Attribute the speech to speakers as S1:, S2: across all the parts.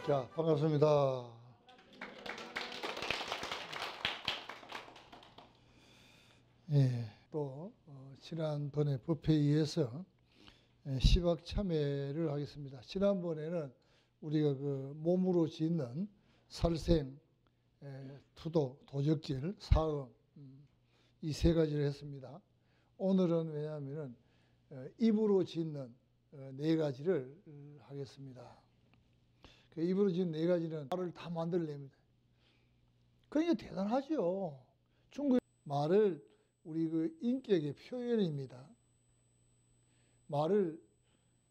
S1: 자, 반갑습니다. 예, 또 지난번에 법회의에서 시박 참회를 하겠습니다. 지난번에는 우리가 그 몸으로 짓는 살생, 투도, 도적질, 사음 이 세 가지를 했습니다. 오늘은 왜냐하면은 입으로 짓는 네 가지를 하겠습니다. 그 입으로 짓는 네 가지는 말을 다 만들어냅니다. 그러니까 대단하죠. 중국 말을 우리 그 인격의 표현입니다. 말을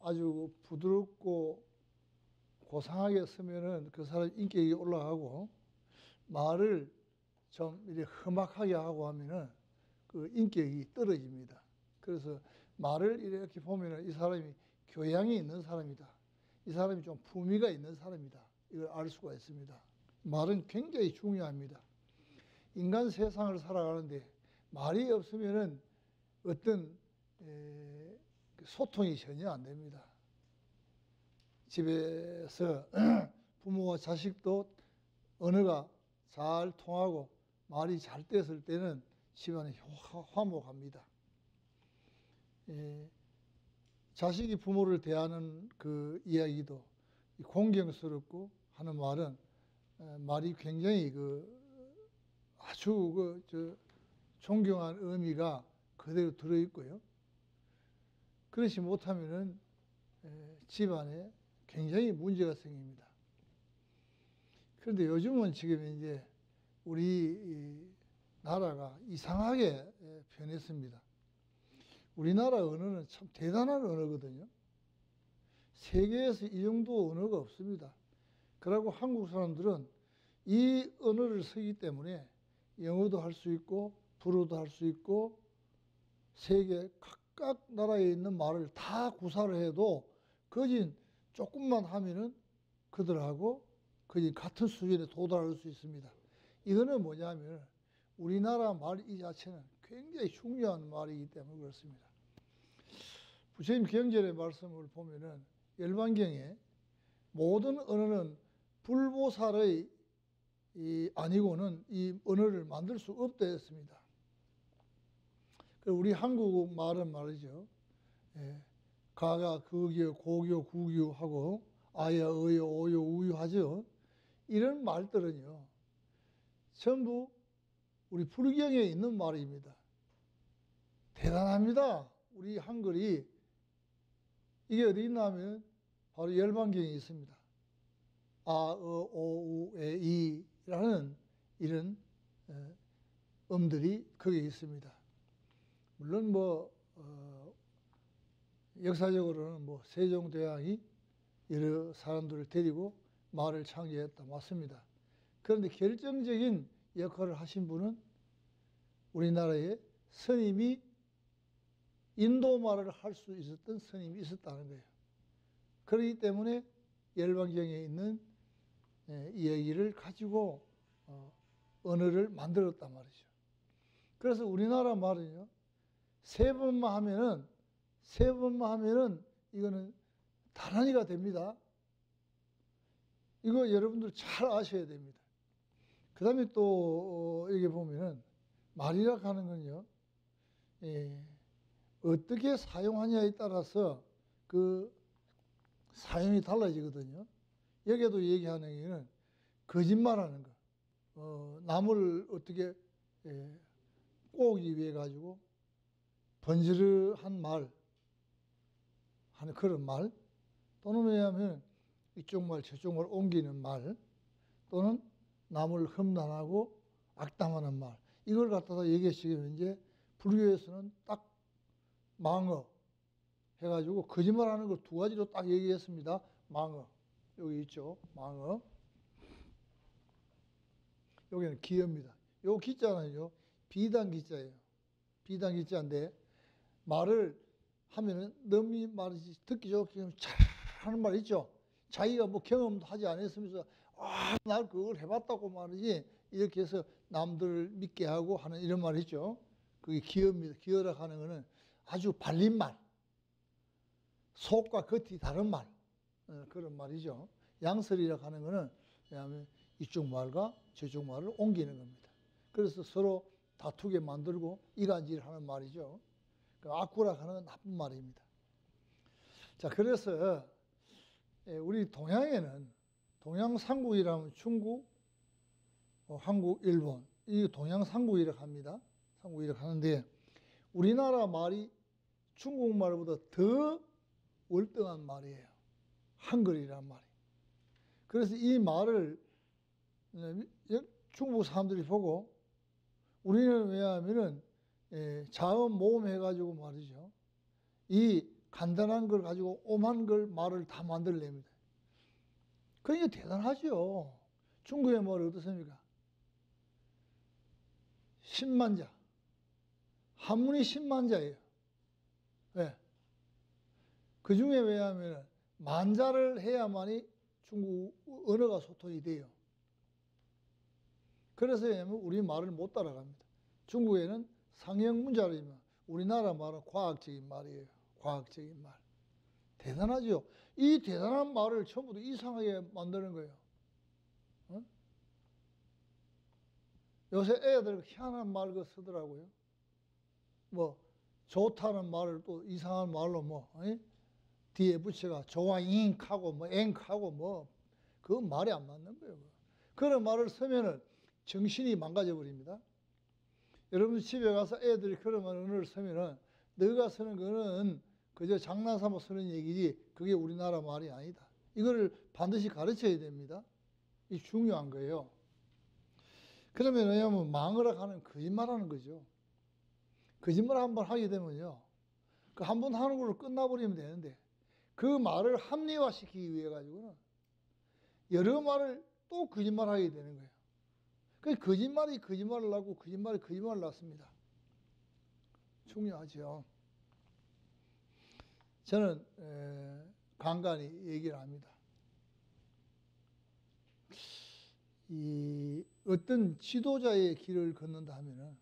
S1: 아주 부드럽고 고상하게 쓰면은 그 사람 인격이 올라가고, 말을 좀 이렇게 험악하게 하고 하면은 그 인격이 떨어집니다. 그래서 말을 이렇게 보면은 이 사람이 교양이 있는 사람이다. 이 사람이 좀 품위가 있는 사람이다. 이걸 알 수가 있습니다. 말은 굉장히 중요합니다. 인간 세상을 살아가는데 말이 없으면은 어떤 소통이 전혀 안 됩니다. 집에서 부모와 자식도 언어가 잘 통하고 말이 잘 됐을 때는 집안이 화목합니다. 자식이 부모를 대하는 그 이야기도 공경스럽고 하는 말은 말이 굉장히 아주 존경한 의미가 그대로 들어있고요. 그렇지 못하면은 집안에 굉장히 문제가 생깁니다. 그런데 요즘은 지금 이제 우리 나라가 이상하게 변했습니다. 우리나라 언어는 참 대단한 언어거든요. 세계에서 이 정도 언어가 없습니다. 그리고 한국 사람들은 이 언어를 쓰기 때문에 영어도 할 수 있고 불어도 할 수 있고 세계 각각 나라에 있는 말을 다 구사를 해도 거진 조금만 하면은 그들하고 거진 같은 수준에 도달할 수 있습니다. 이거는 뭐냐면 우리나라 말 이 자체는 굉장히 중요한 말이기 때문에 그렇습니다. 부처님 경전의 말씀을 보면은 열반경에 모든 언어는 불보살의 아니고는 이 언어를 만들 수 없다 했습니다. 우리 한국 말은 말이죠. 가가, 거교, 고교, 구교 하고 아야, 어여, 오요, 우유 하죠. 이런 말들은요. 전부 우리 불경에 있는 말입니다. 대단합니다. 우리 한글이. 이게 어디 있나 하면 바로 열반경에 있습니다. 아, 어, 오, 우, 에, 이라는 이런 음들이 거기에 있습니다. 물론 역사적으로는 세종대왕이 여러 사람들을 데리고 말을 창제했다. 맞습니다. 그런데 결정적인 역할을 하신 분은 우리나라의 스님이 인도말을 할 수 있었던 스님이 있었다는 거예요. 그렇기 때문에 열반경에 있는 이야기를 가지고 언어를 만들었단 말이죠. 그래서 우리나라 말은요, 세 번만 하면은 이거는 단안이가 됩니다. 이거 여러분들 잘 아셔야 됩니다. 그 다음에 또 여기 보면은 말이라 하는 건요, 어떻게 사용하냐에 따라서 그 사용이 달라지거든요. 여기에도 얘기하는 게는 거짓말하는 거, 남을 어떻게 꼬기 위해 가지고 번지르한 말 하는 그런 말, 또는 왜냐하면 이쪽 말 저쪽 말 옮기는 말, 또는 남을 험난하고 악담하는 말, 이걸 갖다가 얘기하시면 이제 불교에서는 딱 망어 해가지고 거짓말하는 걸 두 가지로 딱 얘기했습니다. 망어, 여기 있죠. 망어. 여기는 기어입니다. 요 기자는요, 비단 기자예요. 비단 기자인데 말을 하면은 남이 말이 듣기 좋게 잘하는 말 있죠. 자기가 경험도 하지 않았으면서 날 그걸 해봤다고 말이지 이렇게 해서 남들을 믿게 하고 하는 이런 말 있죠. 그게 기어입니다. 기어라 하는 거는 아주 발린 말, 속과 겉이 다른 말, 그런 말이죠. 양설이라고 하는 거는 왜냐하면 이쪽 말과 저쪽 말을 옮기는 겁니다. 그래서 서로 다투게 만들고 이간질을 하는 말이죠. 아쿠라 하는 건 나쁜 말입니다. 자, 그래서 우리 동양에는 동양 삼국이라면 중국, 한국, 일본 이 동양 삼국이라고 합니다. 삼국이라고 하는데 우리나라 말이 중국말보다 더 월등한 말이에요. 한글이란 말이. 그래서 이 말을 중국 사람들이 보고 우리는 왜냐하면은 자음 모음 해가지고 말이죠. 이 간단한 걸 가지고 오만 걸 말을 다 만들어냅니다. 그러니까 대단하죠. 중국의 말이 어떻습니까? 10만자. 한문이 10만자예요. 왜? 그 중에 왜냐하면 만자를 해야만이 중국 언어가 소통이 돼요. 그래서 왜냐하면 우리 말을 못 따라갑니다. 중국에는 상형 문자이지만 우리나라 말은 과학적인 말이에요. 과학적인 말. 대단하죠. 이 대단한 말을 전부 다 이상하게 만드는 거예요. 어? 요새 애들 희한한 말 쓰더라고요. 뭐 좋다는 말을 또 이상한 말로 뭐 뒤에 붙여가 좋아잉하고 뭐 앵하고 뭐 그건 말이 안 맞는 거예요. 그런 말을 쓰면은 정신이 망가져 버립니다. 여러분 집에 가서 애들이 그런 언어를 쓰면은 너가 쓰는 거는 그저 장난삼아 쓰는 얘기지 그게 우리나라 말이 아니다. 이거를 반드시 가르쳐야 됩니다. 이 중요한 거예요. 그러면 왜냐하면 망으라 하는 거짓말하는 거죠. 거짓말 한번 하게 되면요, 그 한 번 하는 걸로 끝나버리면 되는데 그 말을 합리화시키기 위해 가지고는 여러 말을 또 거짓말하게 되는 거예요. 그 거짓말이 거짓말을 하고 거짓말이 거짓말을 낳습니다. 중요하죠. 저는 간간히 얘기를 합니다. 이 어떤 지도자의 길을 걷는다 하면은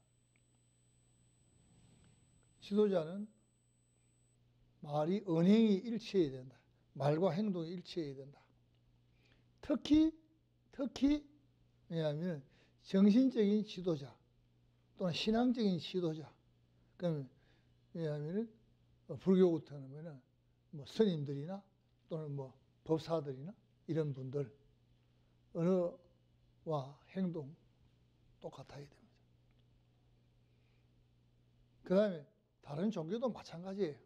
S1: 지도자는 말이 언행이 일치해야 된다. 말과 행동이 일치해야 된다. 특히 왜냐하면 정신적인 지도자 또는 신앙적인 지도자. 그러면 왜냐하면 불교 같은 경우에는 뭐 스님들이나 또는 뭐 법사들이나 이런 분들 언어와 행동 똑같아야 됩니다. 그 다음에 다른 종교도 마찬가지예요.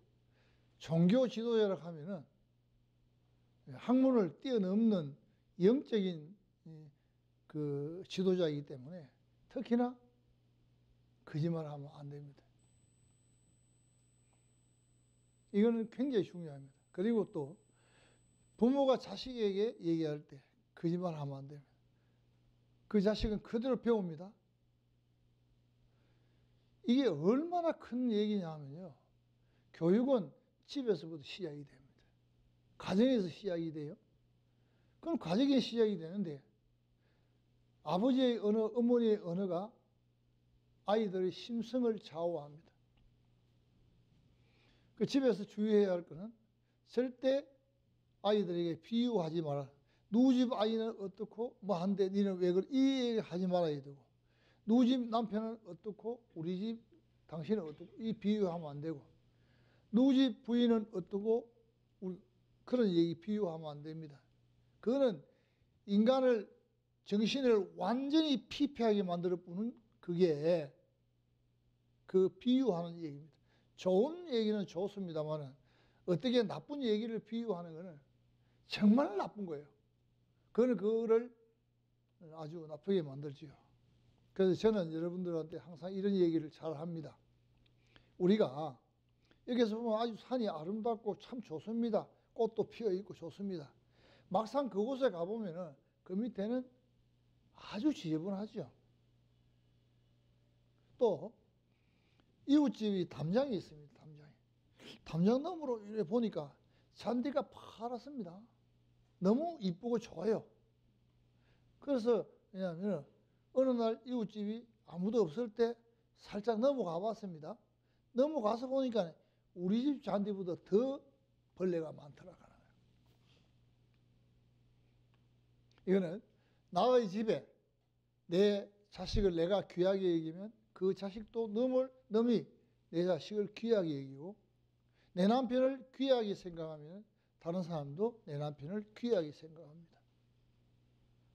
S1: 종교 지도자라고 하면은 학문을 뛰어넘는 영적인 그 지도자이기 때문에 특히나 거짓말하면 안 됩니다. 이거는 굉장히 중요합니다. 그리고 또 부모가 자식에게 얘기할 때 거짓말하면 안 됩니다. 그 자식은 그대로 배웁니다. 이게 얼마나 큰 얘기냐 하면요, 교육은 집에서부터 시작이 됩니다. 가정에서 시작이 돼요. 그럼 가정에서 시작이 되는데 아버지의 언어, 어머니의 언어가 아이들의 심성을 좌우합니다. 그 집에서 주의해야 할 것은 절대 아이들에게 비유하지 마라. 누구 집 아이는 어떻고 뭐 한데 니는 왜 그래, 이 얘기 하지 말아야 되고, 누구 집 남편은 어떻고 우리 집 당신은 어떻고 이 비유하면 안 되고, 누구 집 부인은 어떻고 그런 얘기 비유하면 안 됩니다. 그거는 인간을 정신을 완전히 피폐하게 만들어 뿌는 그게 그 비유하는 얘기입니다. 좋은 얘기는 좋습니다만 어떻게 나쁜 얘기를 비유하는 것은 정말 나쁜 거예요. 그거를 아주 나쁘게 만들지요. 그래서 저는 여러분들한테 항상 이런 얘기를 잘 합니다. 우리가 여기서 보면 아주 산이 아름답고 참 좋습니다. 꽃도 피어 있고 좋습니다. 막상 그곳에 가보면은 그 밑에는 아주 지저분하죠. 또 이웃집이 담장이 있습니다. 담장 너머로 이렇게 보니까 잔디가 파랗습니다. 너무 이쁘고 좋아요. 그래서 왜냐하면 어느 날 이웃집이 아무도 없을 때 살짝 넘어가 봤습니다. 넘어가서 보니까 우리 집 잔디보다 더 벌레가 많더라고요. 이거는 나의 집에 내 자식을 내가 귀하게 여기면 그 자식도 넘이 내 자식을 귀하게 여기고, 내 남편을 귀하게 생각하면 다른 사람도 내 남편을 귀하게 생각합니다.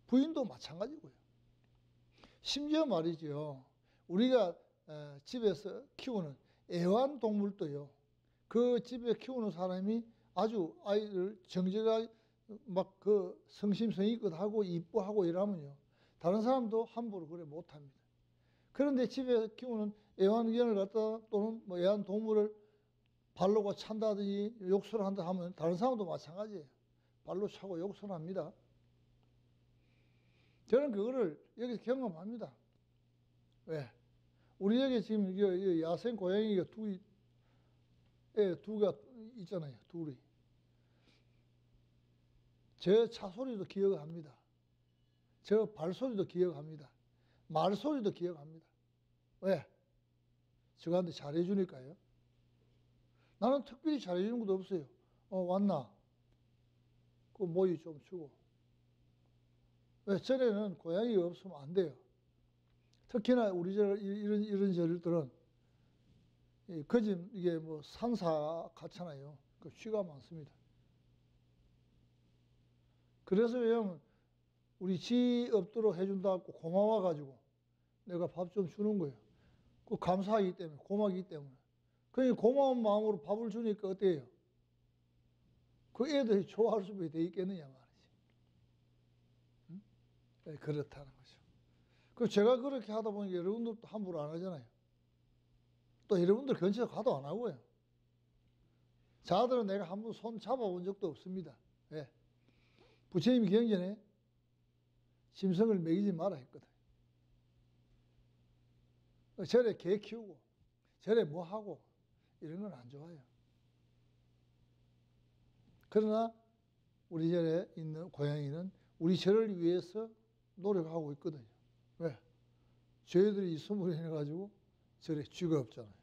S1: 부인도 마찬가지고요. 심지어 말이죠. 우리가 집에서 키우는 애완동물도요. 그 집에 키우는 사람이 아주 아이를 정제가 막 그 성심성의껏 하고 이뻐하고 이러면요. 다른 사람도 함부로 그래 못합니다. 그런데 집에 키우는 애완견을 갖다 또는 뭐 애완동물을 발로가 찬다든지 욕설을 한다 하면 다른 사람도 마찬가지예요. 발로 차고 욕설을 합니다. 저는 그거를 여기서 경험합니다. 왜? 우리 여기 지금 야생 고양이가 두가 있잖아요. 둘이. 저 차 소리도 기억합니다. 저 발소리도 기억합니다. 말소리도 기억합니다. 왜? 저한테 잘해주니까요. 나는 특별히 잘해주는 것도 없어요. 왔나? 그 모이 좀 주고. 왜? 절에는 고양이가 없으면 안 돼요. 특히나 우리 이런 절들은 거짓 이게 뭐 산사 같잖아요. 그 쉬가 많습니다. 그래서 왜냐면 우리 지 없도록 해준다고 고마워가지고 내가 밥 좀 주는 거예요. 그 감사하기 때문에, 고마우기 때문에. 그러니까 고마운 마음으로 밥을 주니까 어때요? 그 애들이 좋아할 수밖에 돼 있겠느냐 말이지. 응? 네, 그렇다는 거죠. 그 제가 그렇게 하다 보니까 여러분들도 함부로 안 하잖아요. 또 여러분들 근처에 가도 안 하고요. 자들은 내가 한번 손 잡아본 적도 없습니다. 왜? 부처님이 경전에 짐승을 먹이지 마라 했거든. 절에 개 키우고 절에 뭐 하고 이런 건 안 좋아요. 그러나 우리 절에 있는 고양이는 우리 절을 위해서 노력하고 있거든요. 왜? 저희들이 있음으로 인해가지고 절에 쥐가 없잖아요.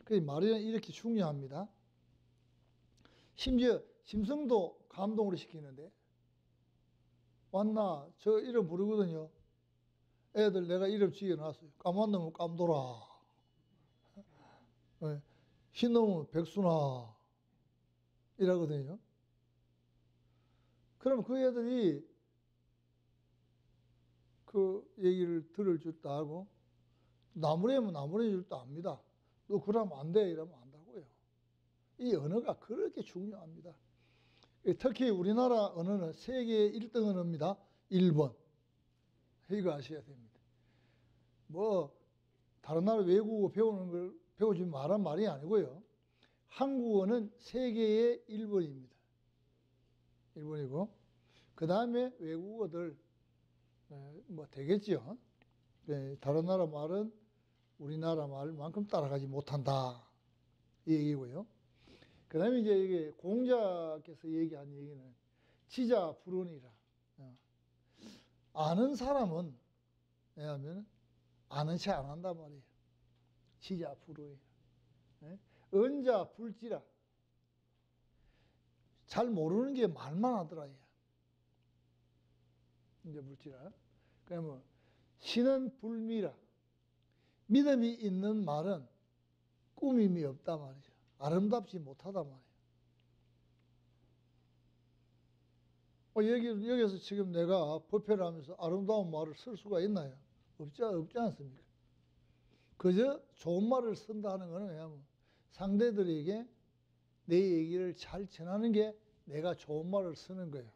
S1: 그래서 말이 이렇게 중요합니다. 심지어 짐승도 감동을 시키는데, 왔나? 저 이름 부르거든요. 애들 내가 이름 지어놨어요. 까만 놈은 깜돌아. 흰 놈은 백순아. 이라거든요. 그럼 그 애들이 그 얘기를 들을 줄도 알고, 나무래면 나무래 줄도 압니다. 너 그러면 안 돼. 이러면 안다고요. 이 언어가 그렇게 중요합니다. 특히 우리나라 언어는 세계 1등 언어입니다. 1번. 이거 아셔야 됩니다. 뭐 다른 나라 외국어 배우는 걸 배우지 말란 말이 아니고요. 한국어는 세계의 1번입니다. 1번이고 그 다음에 외국어들 뭐 되겠죠. 다른 나라 말은 우리나라 말만큼 따라가지 못한다 이 얘기고요. 그 다음에 이제 이게 공자께서 얘기한 얘기는 지자불언이라. 아는 사람은 왜냐하면 아는 체 안 한단 말이에요. 지자불언이라. 은자불지라. 잘 모르는 게 말만 하더라. 이제 불지라. 그러면 신은 불미라. 믿음이 있는 말은 꾸밈이 없단 말이죠. 아름답지 못하단 말이에요. 여기서 지금 내가 법회를 하면서 아름다운 말을 쓸 수가 있나요? 없지 않습니까? 그저 좋은 말을 쓴다 하는 것은 왜냐하면 상대들에게 내 얘기를 잘 전하는 게 내가 좋은 말을 쓰는 거예요.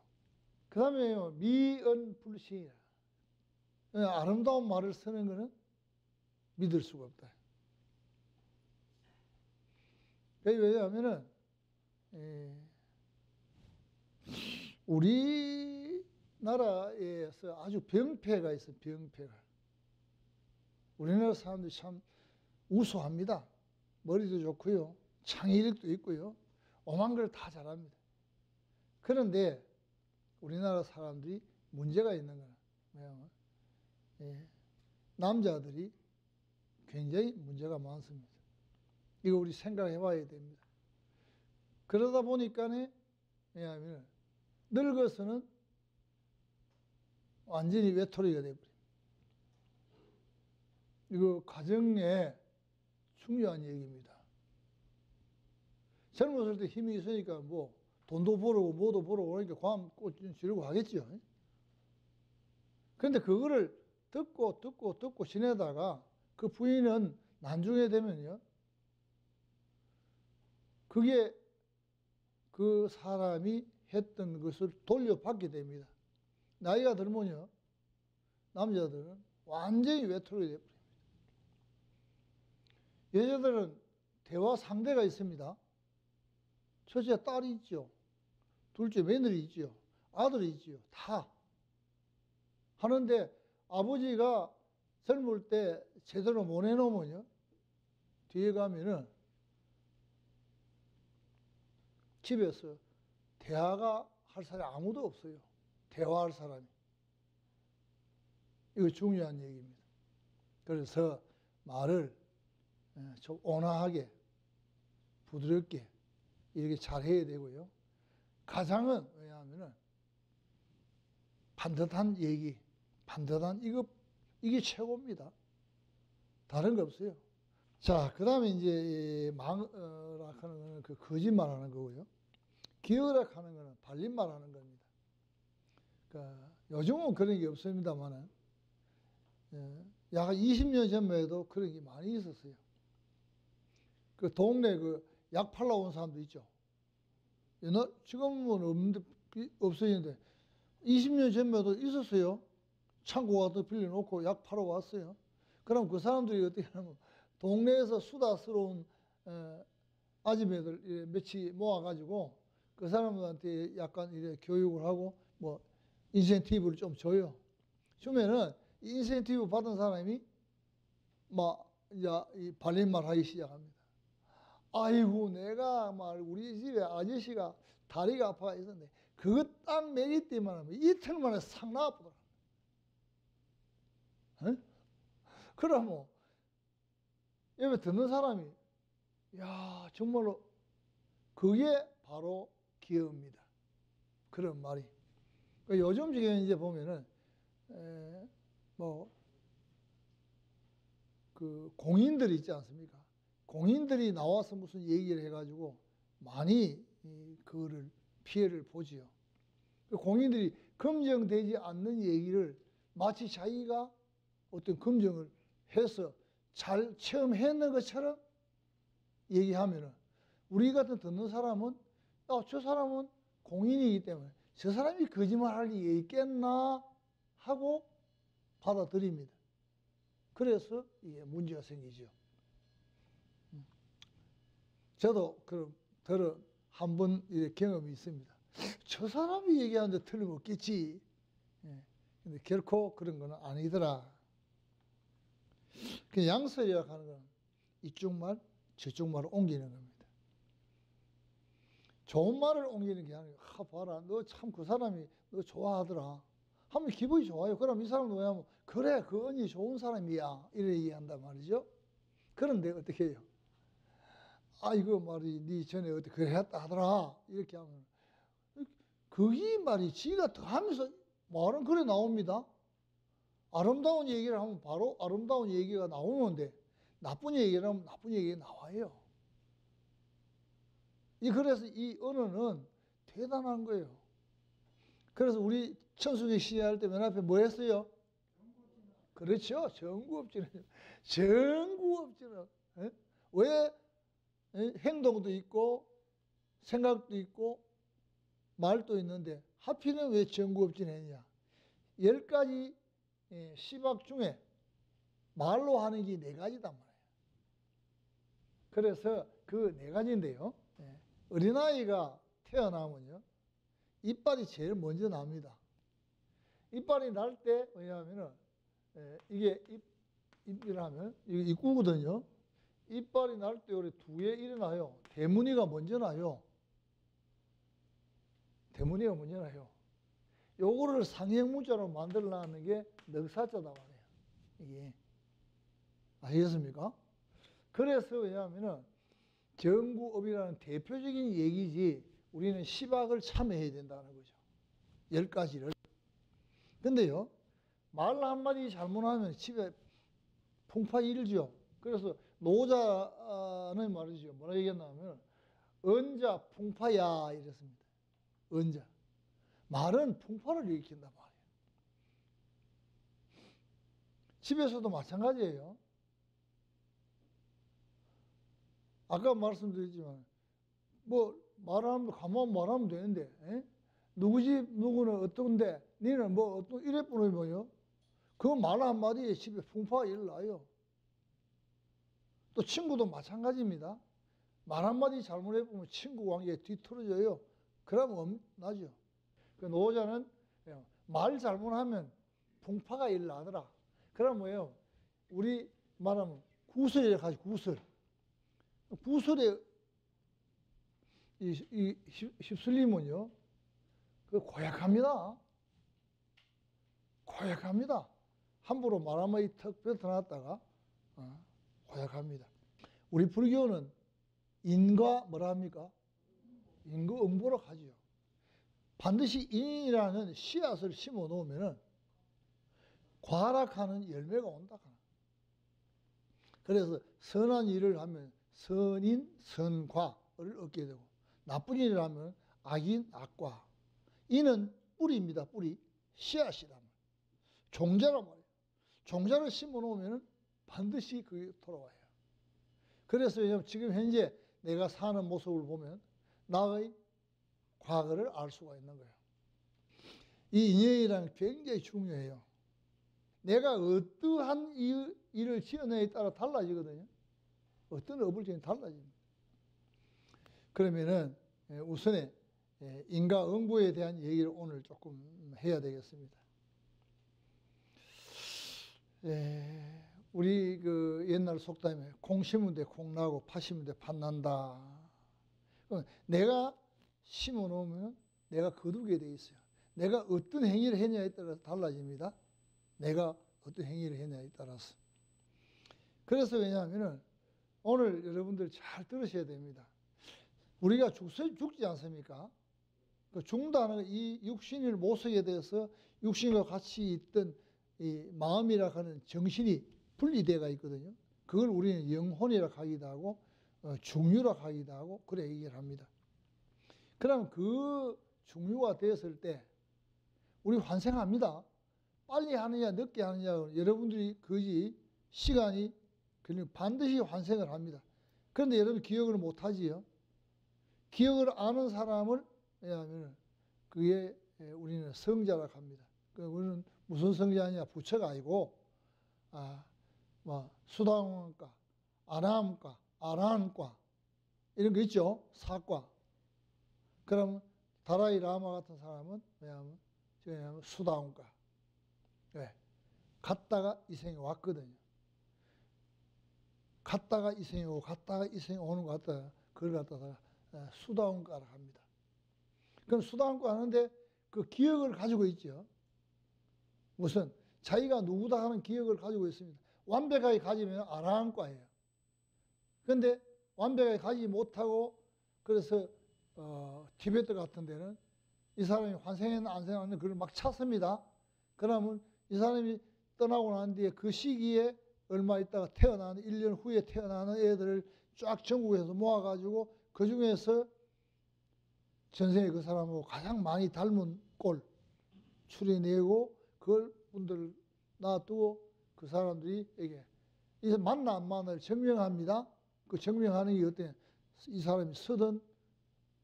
S1: 그 다음에 미언불신이라. 아름다운 말을 쓰는 것은 믿을 수가 없다. 왜냐하면은 우리나라에서 아주 병폐가 있어요. 병폐가. 우리나라 사람들이 참 우수합니다. 머리도 좋고요. 창의력도 있고요. 오만 걸 다 잘합니다. 그런데 우리나라 사람들이 문제가 있는 거는 남자들이 굉장히 문제가 많습니다. 이거 우리 생각해 봐야 됩니다. 그러다 보니까 왜냐하면 늙어서는 완전히 외톨이가 되어버립니다. 이거 가정에 중요한 얘기입니다. 젊었을 때 힘이 있으니까 뭐 돈도 벌고 뭐도 벌고 그러니까 과음꽃 지르고 하겠죠. 그런데 그거를 듣고 지내다가 그 부인은 나중에 되면요, 그게 그 사람이 했던 것을 돌려받게 됩니다. 나이가 들면요, 남자들은 완전히 외톨이 되어버립니다. 여자들은 대화 상대가 있습니다. 첫째 딸이 있죠. 둘째 며느리 있죠. 아들이 있죠. 다 하는데 아버지가 젊을 때 제대로 못 해놓으면요, 뒤에 가면은 집에서 대화가 할 사람이 아무도 없어요. 대화할 사람이. 이거 중요한 얘기입니다. 그래서 말을 좀 온화하게, 부드럽게 이렇게 잘 해야 되고요. 가장은 왜냐하면은 반듯한 얘기, 반듯한 이게 최고입니다. 다른 거 없어요. 자, 그 다음에 이제 망언하는 거는 그 거짓말하는 거고요. 기어락하는 거는 발림말하는 겁니다. 그러니까 요즘은 그런 게 없습니다만은 약 20년 전만 해도 그런 게 많이 있었어요. 그 동네 그 약 팔러 온 사람도 있죠. 지금은 없는데, 없어지는데 20년 전만 해도 있었어요. 창고 같은 거 빌려놓고 약 팔러 왔어요. 그럼 그 사람들이 어떻게 하냐면 동네에서 수다스러운 아줌매들 며칠 모아가지고 그 사람들한테 약간 이제 교육을 하고 뭐 인센티브를 좀 줘요. 주면은 인센티브 받은 사람이 막 이제 이 발림말 하기 시작합니다. 아이고, 내가 말 우리 집에 아저씨가 다리가 아파가 있었는데 그거 딱 먹이 때만 하면 이틀 만에 싹 나아보더라. 그러면 옆에 듣는 사람이 야, 정말로 그게 바로 기여입니다. 그런 말이. 요즘 지금 이제 보면은 뭐 그 공인들이 있지 않습니까? 공인들이 나와서 무슨 얘기를 해가지고 많이 그거를 피해를 보지요. 공인들이 검증되지 않는 얘기를 마치 자기가 어떤 검증을 해서 잘 체험했는 것처럼 얘기하면은 우리 같은 듣는 사람은 저 사람은 공인이기 때문에 저 사람이 거짓말할 일이 있겠나 하고 받아들입니다. 그래서 이게 문제가 생기죠. 저도 그런 한 번 경험이 있습니다. 저 사람이 얘기하는데 틀림없겠지. 근데 결코 그런 건 아니더라. 그 양설이라고 하는 건 이쪽 말, 저쪽 말을 옮기는 겁니다. 좋은 말을 옮기는 게 아니고, 봐라, 너 참 그 사람이 너 좋아하더라. 하면 기분이 좋아요. 그럼 이 사람도 뭐냐면, 그래, 그 언니 좋은 사람이야. 이래 얘기한단 말이죠. 그런데 어떻게 해요? 아, 이거 말이 네 전에 어떻게 그래 했다 하더라. 이렇게 하면. 그게 말이 지가 더 하면서 말은 그래 나옵니다. 아름다운 얘기를 하면 바로 아름다운 얘기가 나오는데, 나쁜 얘기를 하면 나쁜 얘기가 나와요. 그래서 이 언어는 대단한 거예요. 그래서 우리 천수기 시할 때 맨 앞에 뭐 했어요? 그렇죠. 정구업질은. 정구업질은. 왜 행동도 있고 생각도 있고 말도 있는데 하필은 왜 정구업질 했냐? 10가지 시박 중에 말로 하는 게 4가지단 말이에요. 그래서 그 4가지인데요. 어린아이가 태어나면요, 이빨이 제일 먼저 납니다. 이빨이 날 때, 왜냐하면은, 이게 입이라면, 이게 입구거든요. 이빨이 날 때 우리 뒤에 일어나요. 대문이가 먼저 나요. 대문이가 먼저 나요. 요거를 상형문자로 만들어놨는 게 넉사자다 말이에요. 이게. 아시겠습니까? 그래서 왜냐하면은, 정구업이라는 대표적인 얘기지 우리는 시박을 참여해야 된다는 거죠. 10가지를. 근데요, 말 한마디 잘못하면 집에 풍파 일죠. 그래서 노자는 말이죠. 뭐라 얘기했냐면, 언자 풍파야 이랬습니다. 언자. 말은 풍파를 일으킨단 말이에요. 집에서도 마찬가지예요. 아까 말씀드렸지만 뭐 말하면 가만 말하면 되는데, 에? 누구 집 누구는 어떤데 니는 뭐 어떤 이래뿐이 뭐요? 그 말 한마디에 집에 풍파가 일어나요. 또 친구도 마찬가지입니다. 말 한마디 잘못해보면 친구 관계에 뒤틀어져요. 그러면 엄나죠. 그 노자는 말 잘못하면 풍파가 일어나더라. 그럼 뭐예요? 우리 말하면 구설이라 하지, 구설. 구설에 휩쓸리면요, 그 고약합니다. 고약합니다. 함부로 말 한마디 턱 뱉어놨다가 고약합니다. 우리 불교는 인과 뭐라 합니까? 인과응보라고 하죠. 반드시 인이라는 씨앗을 심어 놓으면 과락하는 열매가 온다. 그래서 선한 일을 하면 선인, 선과를 얻게 되고, 나쁜 일을 하면 악인, 악과. 이는 뿌리입니다. 뿌리. 씨앗이란 말이에요. 종자란 말이에요. 종자를 심어 놓으면 반드시 그게 돌아와요. 그래서 지금 현재 내가 사는 모습을 보면 나의 과거를 알 수가 있는 거예요. 이 인연이란 굉장히 중요해요. 내가 어떠한 일을 지어내에 따라 달라지거든요. 어떤 업을 지어내 달라집니다. 그러면은 우선에 인과응보에 대한 얘기를 오늘 조금 해야 되겠습니다. 우리 그 옛날 속담에 콩 심은 데 콩 나고 팥 심은 데 팥 난다. 내가 심어 놓으면 내가 거두게 돼 있어요. 내가 어떤 행위를 했냐에 따라서 달라집니다. 내가 어떤 행위를 했냐에 따라서. 그래서 왜냐하면 오늘 여러분들 잘 들으셔야 됩니다. 우리가 죽지 않습니까? 그 죽는다는 이 육신을 못 쓰게 돼서 육신과 같이 있던 이 마음이라 하는 정신이 분리되어가 있거든요. 그걸 우리는 영혼이라 하기도 하고 중유라 하기도 하고 그래 얘기를 합니다. 그럼 그 중유가 되었을 때 우리 환생합니다. 빨리 하느냐 늦게 하느냐 여러분들이 그지 시간이 그러면 반드시 환생을 합니다. 그런데 여러분 기억을 못하지요. 기억을 아는 사람을 왜냐하면 그게 우리는 성자라고 합니다. 우리는 무슨 성자냐 부처가 아니고 수다원과 아람과 아라한과 이런 거 있죠. 사과. 그럼 다라이 라마 같은 사람은 왜냐하면 수다원과. 왜? 갔다가 이 생에 왔거든요. 갔다가 이 생에 오고 갔다가 이 생에 오는 것 같다. 그걸 갖다가 수다원과라고 합니다. 그럼 수다원과 하는데 그 기억을 가지고 있죠. 무슨 자기가 누구다 하는 기억을 가지고 있습니다. 완벽하게 가지면 아라한과예요. 그런데 완벽하게 가지 못하고 그래서 티베트 같은 데는 이 사람이 환생했나 안 생했나 그걸 막 찾습니다. 그러면 이 사람이 떠나고 난 뒤에 그 시기에 얼마 있다가 태어나는 1년 후에 태어나는 애들을 쫙 전국에서 모아가지고 그 중에서 전생에 그 사람하고 가장 많이 닮은 꼴 추려내고 그걸 분들 놔두고 그 사람들이 이게 이제 만나 안 만나를 증명합니다. 그 증명하는 게 어때? 이 사람이 쓰던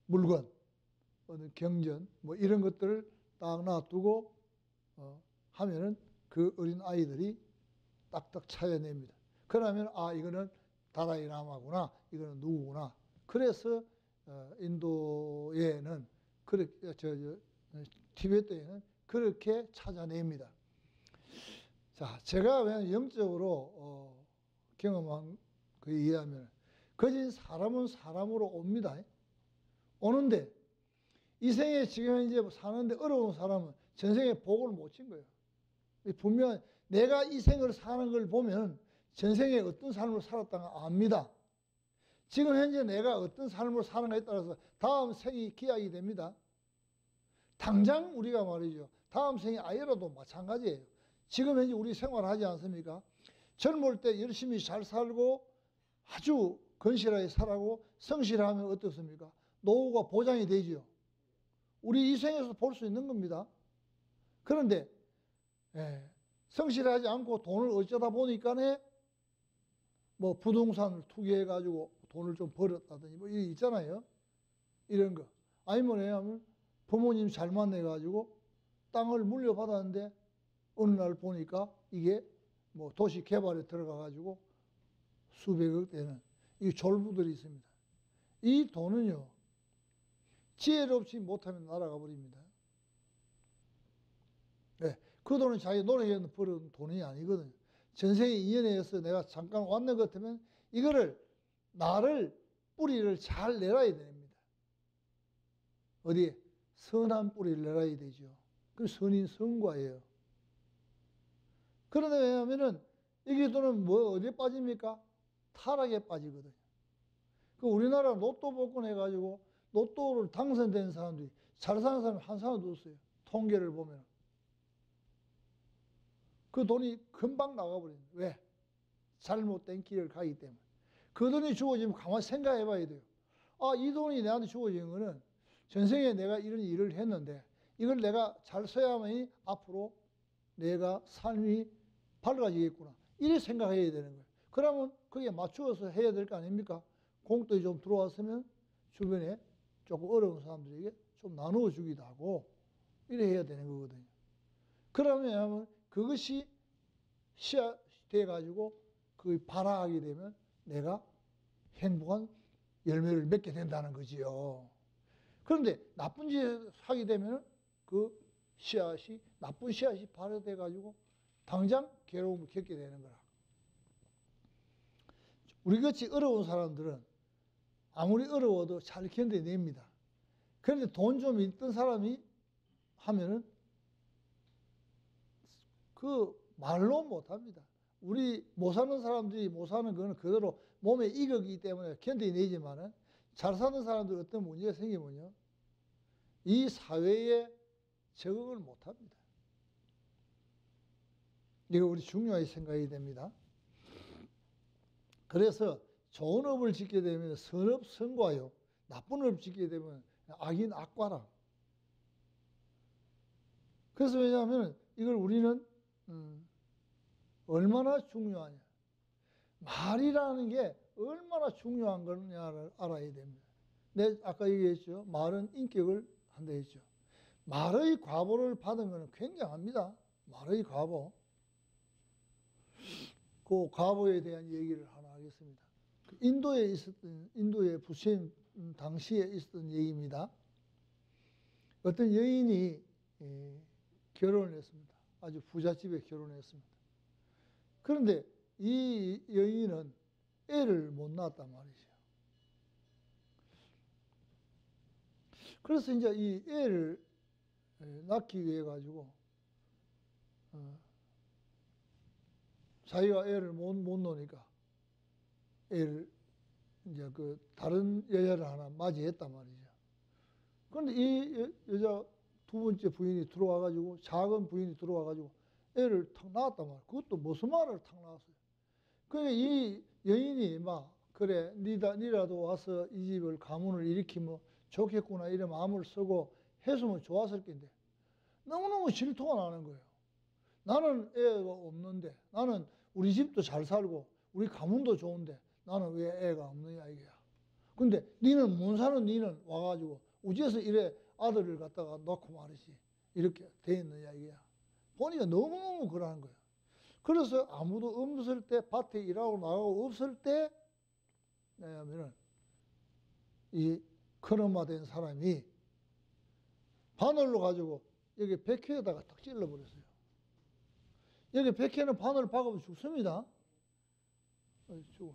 S1: 물건, 어느 경전 뭐 이런 것들을 딱 놔두고 하면은 그 어린 아이들이 딱딱 찾아냅니다. 그러면 이거는 다라이 라마구나, 이거는 누구구나. 그래서 인도에는 티베트에는 그렇게 찾아냅니다. 자, 제가 그냥 영적으로 경험한 그에 의하면 거진 사람은 사람으로 옵니다. 오는데 이 생에 지금 이제 사는데 어려운 사람은 전생에 복을 못 친 거예요. 분명 내가 이 생을 사는 걸 보면 전생에 어떤 삶을 살았다는 걸 압니다. 지금 현재 내가 어떤 삶을 사는가에 따라서 다음 생이 기약이 됩니다. 당장 우리가 말이죠. 다음 생에 아이라도 마찬가지예요. 지금 현재 우리 생활하지 않습니까? 젊을 때 열심히 잘 살고 아주 건실하게 살고 성실하면 어떻습니까? 노후가 보장이 되죠. 우리 이 생에서 볼 수 있는 겁니다. 그런데 성실하지 않고 돈을 어쩌다 보니까 뭐 부동산을 투기해가지고 돈을 좀 벌었다든지 뭐 이게 있잖아요. 이런 거. 아니면 왜냐하면 부모님 잘 만나가지고 땅을 물려받았는데 어느 날 보니까 이게 뭐 도시 개발에 들어가가지고 수백억 되는 이 졸부들이 있습니다. 이 돈은요, 지혜롭지 못하면 날아가 버립니다. 네, 그 돈은 자기 노력해서 벌은 돈이 아니거든요. 전생에 인연에서 내가 잠깐 왔는 것 같으면 이거를 나를 뿌리를 잘 내놔야 됩니다. 어디에? 선한 뿌리를 내놔야 되죠. 그 선인 선과예요. 그런데 왜냐하면은 이게 돈은 뭐 어디에 빠집니까? 타락에 빠지거든요. 그 우리나라 로또 복권 해가지고 로또를 당선된 사람들이 잘 사는 사람이 한 사람도 없어요. 통계를 보면. 그 돈이 금방 나가버려요. 왜? 잘못된 길을 가기 때문에. 그 돈이 주어지면 가만히 생각해 봐야 돼요. 아, 이 돈이 내한테 주어진 거는 전생에 내가 이런 일을 했는데 이걸 내가 잘 써야만이 앞으로 내가 삶이 밝아지겠구나. 이렇게 생각해야 되는 거예요. 그러면 그게 맞추어서 해야 될 거 아닙니까? 공돈이 좀 들어왔으면 주변에 조금 어려운 사람들에게 좀 나누어 주기도 하고 이래 해야 되는 거거든요. 그러면 그것이 씨앗이 돼가지고 그 발화하게 되면 내가 행복한 열매를 맺게 된다는 거지요. 그런데 나쁜 짓을 하게 되면 그 씨앗이, 나쁜 씨앗이 발효돼가지고 당장 괴로움을 겪게 되는 거라. 우리같이 어려운 사람들은 아무리 어려워도 잘 견뎌냅니다. 그런데 돈 좀 있던 사람이 하면은 그 말로 못합니다. 우리 못 사는 사람들이 못 사는 거는 그대로 몸에 익었기 때문에 견뎌내지만은 잘 사는 사람들 어떤 문제가 생기면요, 이 사회에 적응을 못합니다. 이거 우리 중요하게 생각해야 됩니다. 그래서 좋은 업을 짓게 되면 선업 선과요, 나쁜 업을 짓게 되면 악인 악과라. 그래서 왜냐하면 이걸 우리는 얼마나 중요하냐, 말이라는 게 얼마나 중요한 거냐를 알아야 됩니다. 내 아까 얘기했죠. 말은 인격을 한다 했죠. 말의 과보를 받은 것은 굉장합니다. 말의 과보. 그 과보에 대한 얘기를 하나 하겠습니다. 인도의 부처님 당시에 있었던 얘기입니다. 어떤 여인이 결혼을 했습니다. 아주 부잣집에 결혼했습니다. 그런데 이 여인은 애를 못 낳았단 말이죠. 그래서 이제 이 애를 낳기 위해 가지고 자기가 애를 못 놓으니까 애를 이제 그 다른 여자를 하나 맞이했단 말이죠. 그런데 이 여자 두 번째 부인이 들어와 가지고, 작은 부인이 들어와 가지고 애를 탁 낳았단 말이에요. 그것도 무슨 말을 탁 낳았어요. 그러니까 이 여인이 막 그래 니라도 와서 이 집을 가문을 일으키면 좋겠구나 이런 마음을 쓰고 했으면 좋았을 텐데 너무너무 질투가 나는 거예요. 나는 애가 없는데, 나는 우리 집도 잘 살고 우리 가문도 좋은데 나는 왜 애가 없느냐 이게야. 근데 니는 못 사는 니는 와가지고 우지에서 이래 아들을 갖다가 놓고 말이지 이렇게 돼 있느냐 이게야. 보니까 너무너무 그러는 거예요. 그래서 아무도 없을 때, 밭에 일하고 나가고 없을 때, 왜냐하면은 이 큰엄마 된 사람이 바늘로 가지고 여기 백회에다가 딱 찔러버렸어요. 여기 백회는 바늘 박으면 죽습니다. 죽어요.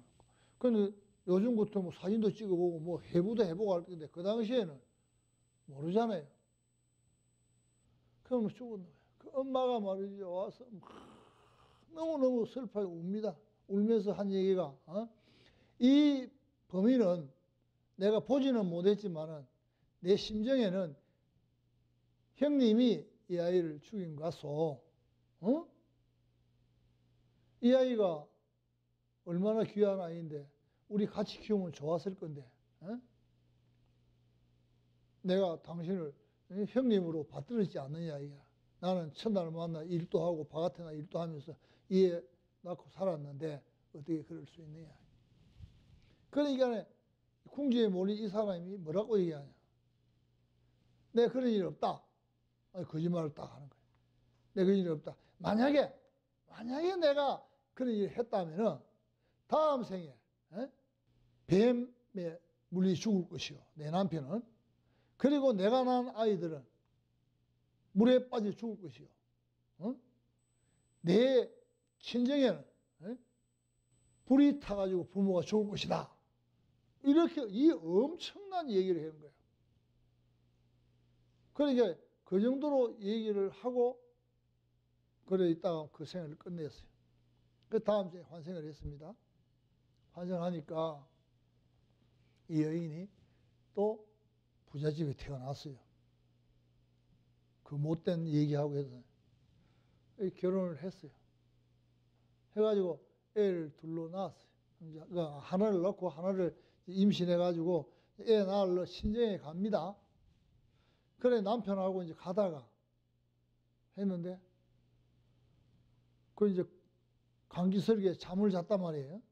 S1: 근데 요즘부터 뭐 사진도 찍어보고 뭐 해부도 해보고 할 텐데 그 당시에는 모르잖아요. 그러면 죽었나 봐요. 그 엄마가 말이죠. 와서 너무너무 슬퍼하게 웁니다. 울면서 한 얘기가, 이 범인은 내가 보지는 못했지만은 내 심정에는 형님이 이 아이를 죽인 것소. 어? 이 아이가 얼마나 귀한 아이인데 우리 같이 키우면 좋았을 건데. 어? 내가 당신을 형님으로 받들었지 않느냐 이야. 나는 첫날 만나 일도 하고 바깥에 나 일도 하면서 이해 낳고 살았는데 어떻게 그럴 수 있느냐. 그러니까 궁지에 몰린 이 사람이 뭐라고 얘기하냐. 내가 그런 일 없다. 아니, 거짓말을 딱 하는 거예요. 내가 그런 일 없다. 만약에 내가 그런 일을 했다면은 다음 생에 뱀에 물리 죽을 것이요. 내 남편은. 그리고 내가 낳은 아이들은 물에 빠져 죽을 것이요. 어? 내 친정에는 불이 타가지고 부모가 죽을 것이다. 이렇게 이 엄청난 얘기를 하는 거예요. 그러니까 그 정도로 얘기를 하고 그래 있다가 그 생을 끝냈어요. 그 다음 주에 환생을 했습니다. 환생하니까 이 여인이 또 부잣집에 태어났어요. 그 못된 얘기하고 해서 결혼을 했어요. 해가지고 애를 둘러 낳았어요. 하나를 낳고 하나를 임신해가지고 애 낳으러 친정에 갑니다. 그래 남편하고 이제 가다가 했는데 그 이제 감기설기에 잠을 잤단 말이에요.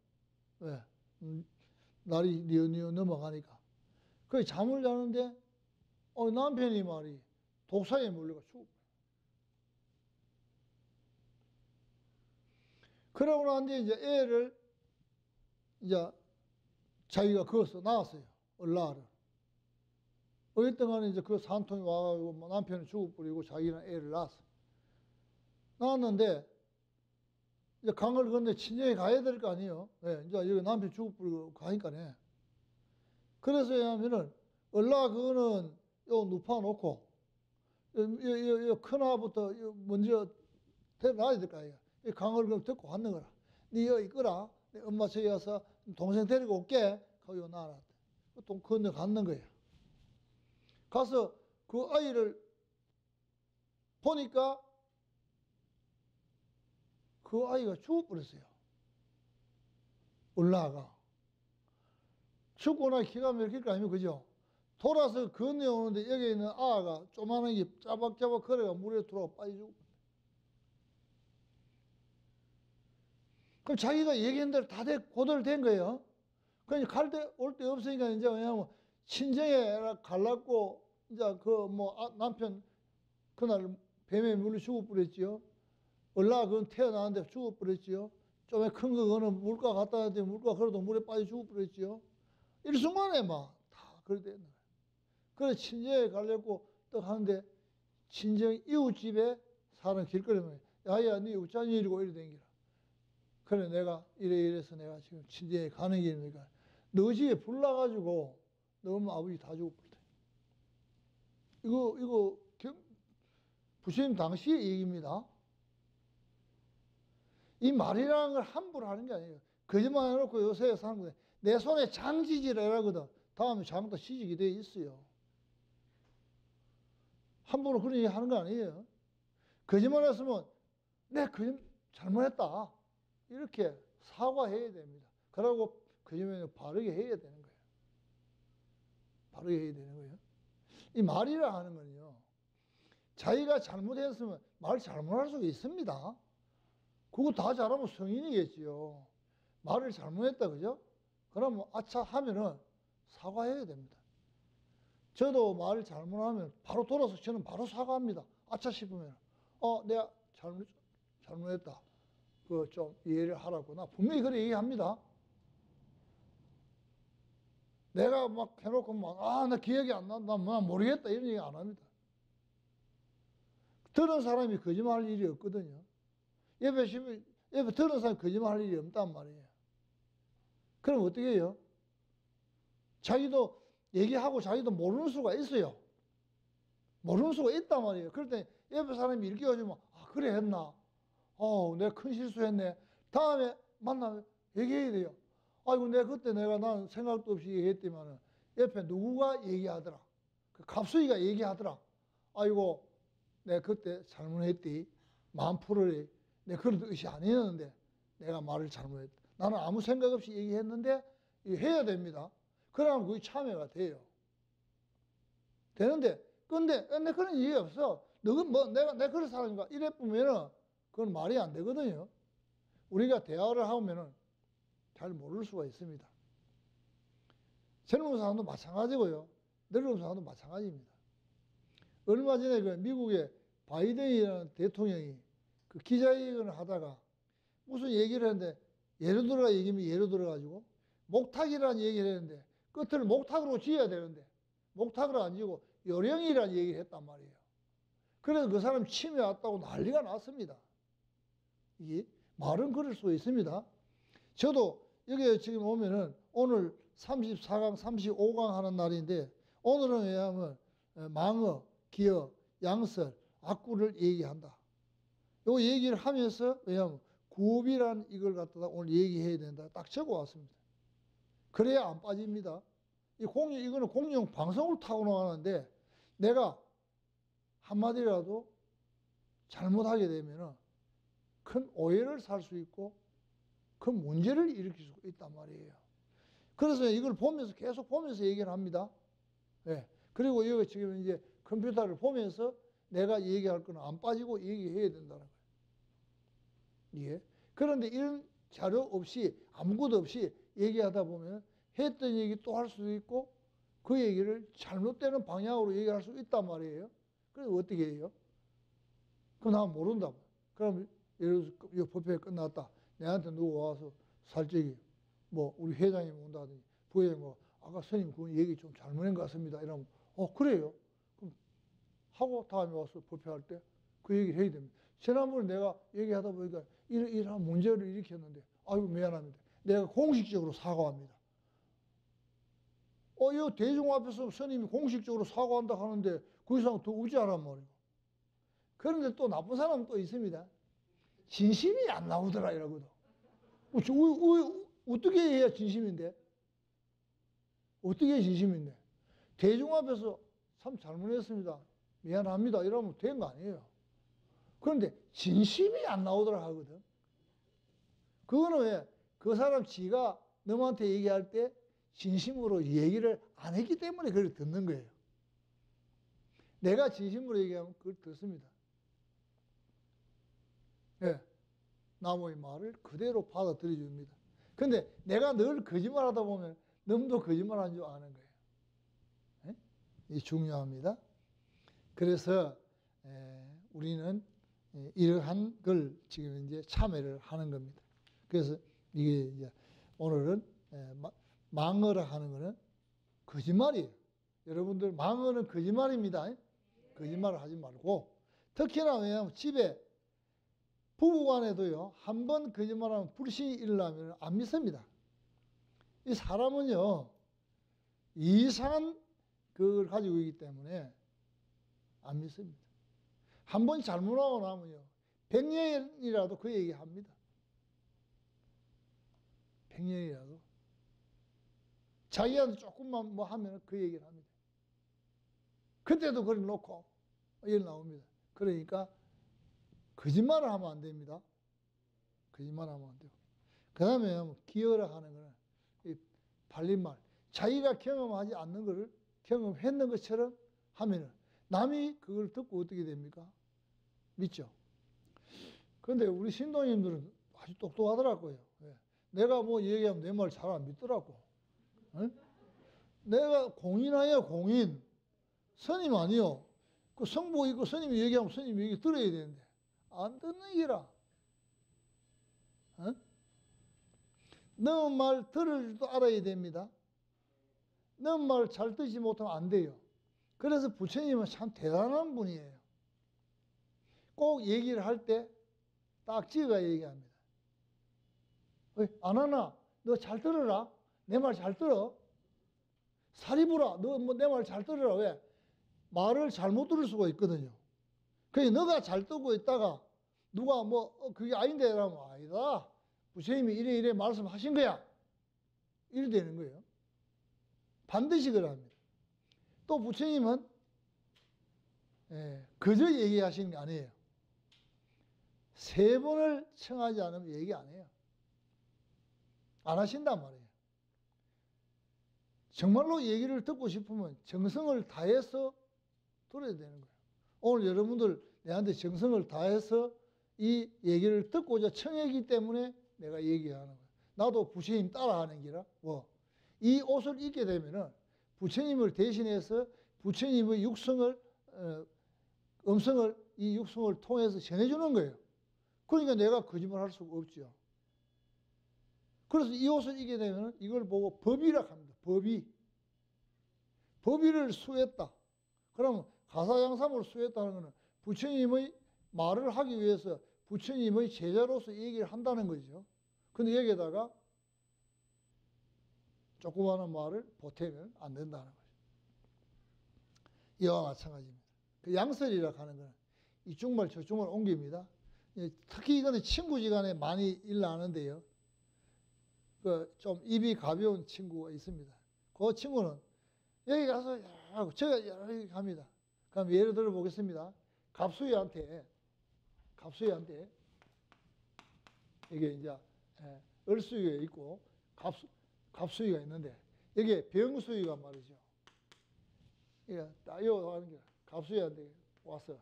S1: 왜? 날이 니어 넘어가니까. 그 잠을 자는데 남편이 말이 독사에 물려가 죽어. 그러고 나는데 이제 애를 이제 자기가 그어서 낳았어요. 얼라를. 어쨌든 간에 이제 그 산통이 와가지고 남편은 죽어버리고 자기는 애를 낳았어. 낳았는데 이제 강을 건너 친정에 가야 될 거 아니에요. 네, 이제 여기 남편 죽어버리고 가니까네. 그래서 하면은 얼라 그거는 요 눕혀놓고 요 큰아부터 먼저 데려놔야 될 거 아니에요. 이 강을 그럼 듣고 갔는 거라. 니 여기 있거라. 내 엄마 저기 와서 동생 데리고 올게. 거기 나라. 또 건너 갔는 거예요. 가서 그 아이를 보니까 그 아이가 죽어버렸어요. 올라가. 죽고 나 기가 막힐 거 아니면 그죠? 돌아서 건너오는데 여기 있는 아가 조만한 게 짜박짜박 걸어가 물에 들어가 빠지고. 그럼 자기가 얘기한 대로 다 고도를 된 거예요. 그러니까 갈 때, 올 때 없으니까 이제 왜냐면 친정에 갈라고 이제 그 남편 그날 뱀에 물려 죽어버렸지요. 얼라 그건 태어나는데 죽어버렸지요. 좀 큰 거 그거는 물가 갖다 놨더니 물가 걸어도 물에 빠져 죽어버렸지요. 일순간에 막 다 그래 되는 거예요. 그래 친정에 가려고 딱 하는데 친정 이웃집에 사는 길거리에 야야 니 어쩐 일이고 이래 댕기라. 그래 내가 이래서 내가 지금 친정에 가는 길이니까 너 집에 불 나가지고 너 엄마 아버지 다 죽어버렸다. 이거 부처님 당시의 얘기입니다. 이 말이라는 걸 함부로 하는 게 아니에요. 거짓말 해놓고 요새 사는 거예요. 내 손에 장지지라거든. 다음에 장도 시직이 돼 있어요. 함부로 그런 얘기 하는 거 아니에요. 거짓말 했으면 내 잘못했다. 이렇게 사과해야 됩니다. 그러고 거짓말을 바르게 해야 되는 거예요. 바르게 해야 되는 거예요. 이 말이라 하는 거는요. 자기가 잘못했으면 말 잘못할 수가 있습니다. 그거 다 잘하면 성인이겠지요. 말을 잘못했다, 그죠? 그러면 아차 하면은 사과해야 됩니다. 저도 말을 잘못하면 바로 돌아서 저는 바로 사과합니다. 아차 싶으면 내가 잘못했다. 그거 좀 이해를 하라고. 나 분명히 그래 얘기합니다. 내가 막 해놓고 나 기억이 안 난다. 나 모르겠다. 이런 얘기 안 합니다. 들은 사람이 거짓말 할 일이 없거든요. 옆에 들은 사람이 거짓말 할 일이 없단 말이에요. 그럼 어떻게 해요? 자기도 얘기하고 자기도 모르는 수가 있어요. 모르는 수가 있단 말이에요. 그럴 때 옆에 사람이 일깨워주면 그래 했나? 내가 큰 실수했네. 다음에 만나면 얘기해야 돼요. 아이고 내가 난 생각도 없이 얘기했더만은 옆에 누구가 얘기하더라. 그 갑수이가 얘기하더라. 아이고 내가 그때 잘못했디. 마음 풀어래. 내가 그런 뜻이 아니었는데 내가 말을 잘못했다. 나는 아무 생각 없이 얘기했는데 해야 됩니다. 그러면 그게 참여가 돼요. 되는데 근데 내 그런 얘기 없어. 너는 뭐 내가 그런 사람인가 이래 보면은 그건 말이 안 되거든요. 우리가 대화를 하면은 잘 모를 수가 있습니다. 젊은 사람도 마찬가지고요. 늙은 사람도 마찬가지입니다. 얼마 전에 그 미국의 바이든이라는 대통령이 그 기자회견을 하다가 무슨 얘기를 했는데 예를 들어 얘기면 예를 들어가지고 목탁이라는 얘기를 했는데 끝을 목탁으로 지어야 되는데 목탁으로 안 지고 요령이라는 얘기를 했단 말이에요. 그래서 그 사람 침해 왔다고 난리가 났습니다. 이게 말은 그럴 수 있습니다. 저도 여기 지금 오면은 오늘 34강, 35강 하는 날인데 오늘은 왜냐하면 망어, 기어, 양설, 악구를 얘기한다. 요 얘기를 하면서 왜냐하면 구업이라는 이걸 갖다가 오늘 얘기해야 된다. 딱 적어 왔습니다. 그래야 안 빠집니다. 이거는 공룡 방송을 타고 나가는데 내가 한마디라도 잘못하게 되면은 큰 오해를 살 수 있고 큰 문제를 일으킬 수 있단 말이에요. 그래서 이걸 보면서 계속 보면서 얘기를 합니다. 예. 그리고 이거 지금 이제 컴퓨터를 보면서 내가 얘기할 거는 안 빠지고 얘기해야 된다는 거예요. 예. 그런데 이런 자료 없이 아무것도 없이 얘기하다 보면 했던 얘기 또 할 수도 있고 그 얘기를 잘못되는 방향으로 얘기할 수 있단 말이에요. 그래서 어떻게 해요? 그럼 난 모른다고. 그럼 예를 들어서 법회 끝났다. 내한테 누가 와서 살짝이 뭐 우리 회장님 온다더니 부회장님 뭐 아까 스님 그 얘기 좀 잘못한 것 같습니다. 이러면 그래요? 그럼 하고 다음에 와서 법회할 때 그 얘기를 해야 됩니다. 지난번에 내가 얘기하다 보니까 이러한 문제를 일으켰는데 아이고 미안합니다. 내가 공식적으로 사과합니다. 이 대중 앞에서 스님이 공식적으로 사과한다 하는데 그 이상 더 우지 않란 말이에요. 그런데 또 나쁜 사람은 또 있습니다. 진심이 안 나오더라 이러거든. 어떻게 해야 진심인데? 어떻게 진심인데? 대중 앞에서 참 잘못했습니다. 미안합니다. 이러면 된 거 아니에요. 그런데 진심이 안 나오더라 하거든. 그거는 왜? 그 사람 지가 너한테 얘기할 때 진심으로 얘기를 안 했기 때문에 그걸 듣는 거예요. 내가 진심으로 얘기하면 그걸 듣습니다. 예. 남의 말을 그대로 받아들여 줍니다. 근데 내가 늘 거짓말 하다 보면 너도 거짓말 하는 줄 아는 거예요. 예? 이게 중요합니다. 그래서 우리는 이러한 걸 지금 이제 참여를 하는 겁니다. 그래서 이게 이제 오늘은 망어라 하는 거는 거짓말이에요. 여러분들 망어는 거짓말입니다. 거짓말을 하지 말고 특히나 왜냐하면 집에 부부간에도요 한 번 거짓말하면 불신이 일어나면 안 믿습니다. 이 사람은요 이상한 그걸 가지고 있기 때문에 안 믿습니다. 한 번 잘못하고 나면요 100년이라도 그 얘기합니다. 100년이라도 자기한테 조금만 뭐 하면 그 얘기를 합니다. 그때도 그걸 놓고 일 나옵니다. 그러니까 거짓말을 하면 안 됩니다. 거짓말 하면 안 되고. 그 다음에 기어라 하는 거는 이 발림말. 자기가 경험하지 않는 것을 경험했는 것처럼 하면은 남이 그걸 듣고 어떻게 됩니까? 믿죠? 그런데 우리 신도님들은 아주 똑똑하더라고요. 내가 뭐 얘기하면 내 말 잘 안 믿더라고. 응? 내가 공인하여 공인. 스님 아니요. 그 성보 있고 스님이 얘기하면 스님 얘기 들어야 되는데. 안 듣는 기라. 어? 너 말 들을 줄도 알아야 됩니다. 너 말 잘 듣지 못하면 안 돼요. 그래서 부처님은 참 대단한 분이에요. 꼭 얘기를 할 때 딱 찍어가 얘기합니다. 안 하나? 너 잘 들어라. 내 말 잘 들어. 사리부라. 너 뭐 내 말 잘 들어라. 왜? 말을 잘못 들을 수가 있거든요. 그게 너가 잘 듣고 있다가 누가 뭐 그게 아닌데 라면 아니다. 부처님이 이래 말씀하신 거야. 이래 되는 거예요. 반드시 그러합니다. 또 부처님은 그저 얘기하시는 게 아니에요. 3번을 청하지 않으면 얘기 안 해요. 안 하신단 말이에요. 정말로 얘기를 듣고 싶으면 정성을 다해서 들어야 되는 거예요. 오늘 여러분들 내한테 정성을 다해서 이 얘기를 듣고자 청했기 때문에 내가 얘기하는 거예요. 나도 부처님 따라하는 기라. 이 옷을 입게 되면은 부처님을 대신해서 부처님의 음성을 이 육성을 통해서 전해주는 거예요. 그러니까 내가 거짓말할 수가 없죠. 그래서 이 옷을 입게 되면 이걸 보고 법이라 합니다. 법의를 수했다. 그러면 가사양삼을 수했다는 것은 부처님의 말을 하기 위해서 부처님의 제자로서 얘기를 한다는 거죠. 근데 여기에다가 조그마한 말을 보태면 안 된다는 거죠. 이와 마찬가지입니다. 그 양설이라고 하는 것은 이쪽 말 저쪽 말 옮깁니다. 특히 이거는 친구지간에 많이 일어나는데요. 좀 입이 가벼운 친구가 있습니다. 그 친구는 여기 가서 하고 제가 이렇게 갑니다. 그럼 예를 들어 보겠습니다. 갑수이한테 이게 이제 을수이가 있고 갑수이가 있는데 여기에 병수이가 말이죠. 이게 따요 하는 게 갑수이한테 와서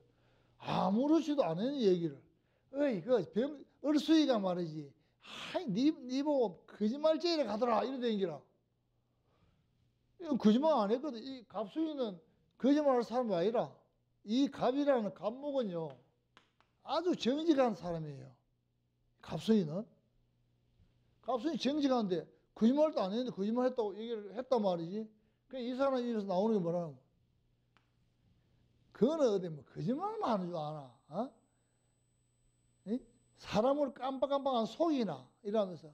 S1: 아무렇지도 않은 얘기를 을수이가 말이지. 니 보고 거짓말쟁이를 가더라 이러던 기라. 이건 거짓말 안 했거든. 이 갑수이는 거짓말할 사람이 아니라 이 갑이라는 갑목은요 아주 정직한 사람이에요. 갑수이는 정직한데 거짓말도 안 했는데 거짓말했다고 얘기를 했단 말이지. 이 사람 입에서 나오는 게 뭐라는 거야? 그거는 어디 뭐 거짓말만 하는 줄 아나? 사람을 깜빡깜빡한 속이나 이러면서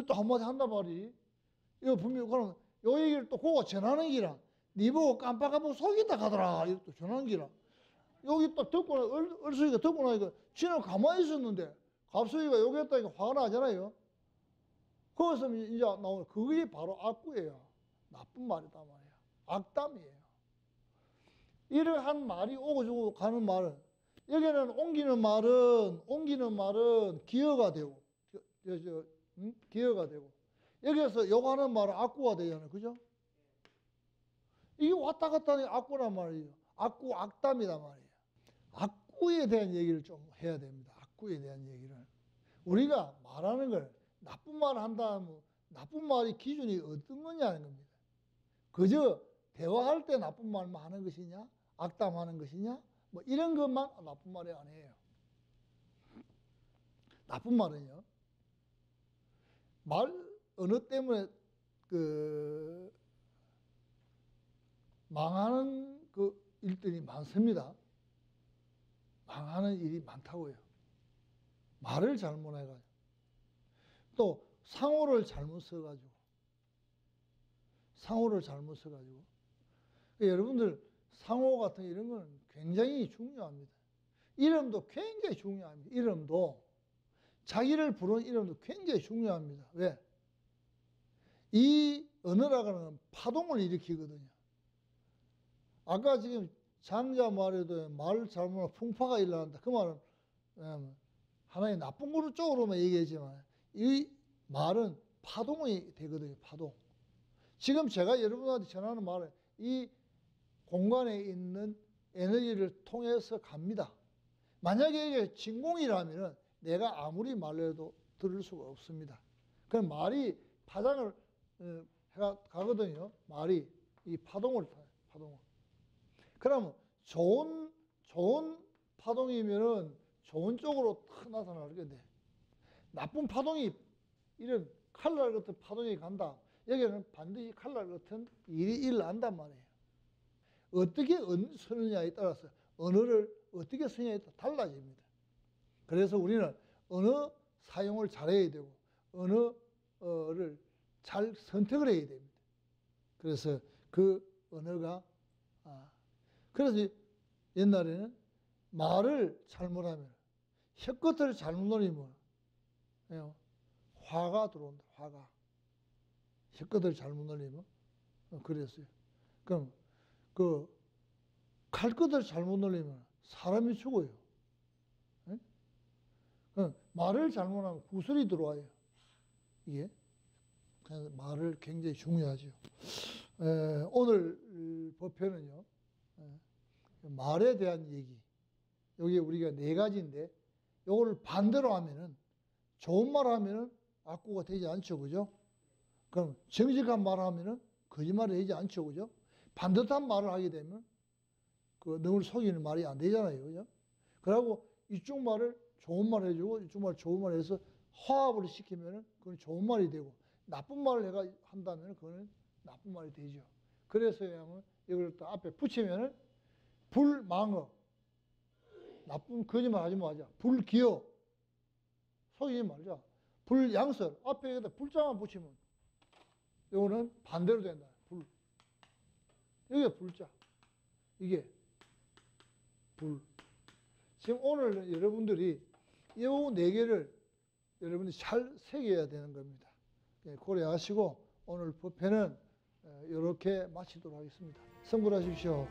S1: 또 한마디 한단 말이지. 이거 분명히 그럼 요 얘기를 또 그거 전하는 기라. 니 보고 깜빡깜빡 속인다 가더라. 이거 또 전하는 기라. 여기 또 듣고 을수이가 듣고 나니까 지는 가만히 있었는데 갑수이가 여기 했다니까 화가 나잖아요. 거기서 이제 나오는 그게 바로 악구예요. 나쁜 말이다 말이야. 악담이에요. 이러한 말이 오고 저고 가는 말은 여기는 옮기는 말은 기여가 되고 기여가 되고 여기에서 욕하는 말은 악구가 되잖아요. 그죠? 이게 왔다 갔다 하는 악구란 말이에요. 악구, 악담이란 말이에요. 악구에 대한 얘기를 좀 해야 됩니다. 악구에 대한 얘기를. 우리가 말하는 걸 나쁜 말을 한다면 나쁜 말의 기준이 어떤 거냐는 겁니다. 그저 대화할 때 나쁜 말만 하는 것이냐? 악담하는 것이냐? 뭐 이런 것만 나쁜 말이 아니에요. 나쁜 말은요. 언어 때문에 망하는 일들이 많습니다. 망하는 일이 많다고요. 말을 잘못해가지고. 또 상호를 잘못 써가지고. 여러분들 상호 같은 이런 건 굉장히 중요합니다. 이름도 굉장히 중요합니다. 이름도. 자기를 부르는 이름도 굉장히 중요합니다. 왜? 이 언어라고 하는 건 파동을 일으키거든요. 아까 지금 장자 말에도 말 잘못하면 풍파가 일어난다. 그 말은 하나의 나쁜 거로 쪽으로만 얘기하지만 이 말은 파동이 되거든요. 파동. 지금 제가 여러분한테 전하는 말은 이 공간에 있는 에너지를 통해서 갑니다. 만약에 이게 진공이라면 내가 아무리 말해도 들을 수가 없습니다. 그럼 말이 파장을 가거든요. 말이 이 파동을 타요. 파동을. 그러면 좋은 파동이면은 좋은 쪽으로 탁 나타날 건데 나쁜 파동이 이런 칼날 같은 파동이 간다. 여기는 반드시 칼날 같은 일이 일어난단 말이에요. 어떻게 쓰느냐에 따라서 언어를 어떻게 쓰느냐에 따라 달라집니다. 그래서 우리는 언어 사용을 잘해야 되고 언어를 잘 선택을 해야 됩니다. 그래서 그 언어가 그래서 옛날에는 말을 잘못하면 혀끝을 잘못 노리면 화가 들어온다. 화가. 혀끝을 잘못 노리면 그랬어요. 그럼 칼 끝을 잘못 놀리면 사람이 죽어요. 예? 말을 잘못하면 구설이 들어와요. 이게. 그래서 말을 굉장히 중요하죠. 오늘 법회는요, 말에 대한 얘기. 여기 우리가 4가지인데, 요거를 반대로 하면은, 좋은 말 하면은 악구가 되지 않죠. 그죠? 그럼 정직한 말을 하면은 거짓말이 되지 않죠. 그죠? 반듯한 말을 하게 되면, 너를 속이는 말이 안 되잖아요. 그죠? 그러고 이쪽 말을 좋은 말 해주고, 이쪽 말 좋은 말 해서 화합을 시키면은 그건 좋은 말이 되고, 나쁜 말을 내가 한다면 그거는 나쁜 말이 되죠. 그래서 이걸 또 앞에 붙이면은 불망어, 나쁜 거짓말 하지 마자. 불기어, 속이지 말자. 불양설, 앞에 여기다 불자만 붙이면 이거는 반대로 된다. 불. 여기가 불자. 이게 불. 지금 오늘 여러분들이 이 4개를 여러분들이 잘 새겨야 되는 겁니다. 고려하시고 오늘 법회는 이렇게 마치도록 하겠습니다. 성불하십시오.